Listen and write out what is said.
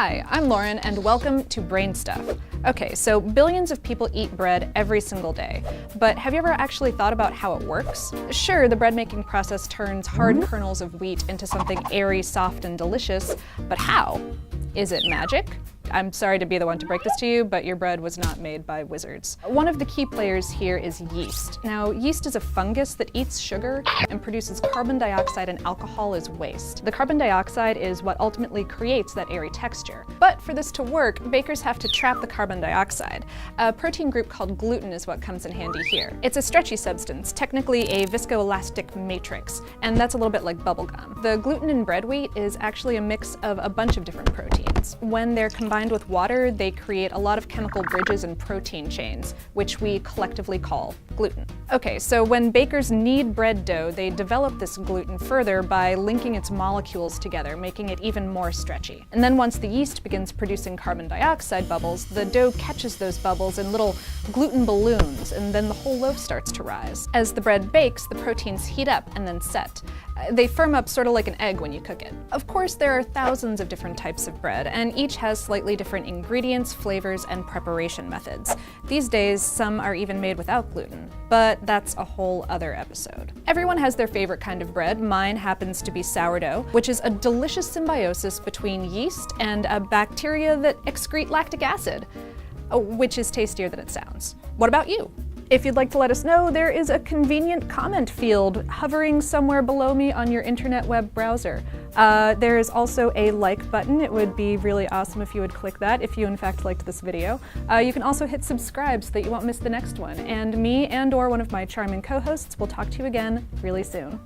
Hi, I'm Lauren, and welcome to Brain Stuff. Okay, so billions of people eat bread every single day, but have you ever actually thought about how it works? Sure, the bread-making process turns hard kernels of wheat into something airy, soft, and delicious, but how? Is it magic? I'm sorry to be the one to break this to you, but your bread was not made by wizards. One of the key players here is yeast. Now, yeast is a fungus that eats sugar and produces carbon dioxide and alcohol as waste. The carbon dioxide is what ultimately creates that airy texture. But for this to work, bakers have to trap the carbon dioxide. A protein group called gluten is what comes in handy here. It's a stretchy substance, technically a viscoelastic matrix, and that's a little bit like bubblegum. The gluten in bread wheat is actually a mix of a bunch of different proteins. When they're combined with water, they create a lot of chemical bridges and protein chains, which we collectively call gluten. Okay, so when bakers knead bread dough, they develop this gluten further by linking its molecules together, making it even more stretchy. And then once the yeast begins producing carbon dioxide bubbles, the dough catches those bubbles in little gluten balloons, and then the whole loaf starts to rise. As the bread bakes, the proteins heat up and then set. They firm up sort of like an egg when you cook it. Of course, there are thousands of different types of bread, and each has slightly different ingredients, flavors, and preparation methods. These days, some are even made without gluten, but that's a whole other episode. Everyone has their favorite kind of bread. Mine happens to be sourdough, which is a delicious symbiosis between yeast and a bacteria that excrete lactic acid, which is tastier than it sounds. What about you? If you'd like to let us know, there is a convenient comment field hovering somewhere below me on your internet web browser. There is also a like button. It would be really awesome if you would click that if you in fact liked this video. You can also hit subscribe so that you won't miss the next one. And me and/or one of my charming co-hosts will talk to you again really soon.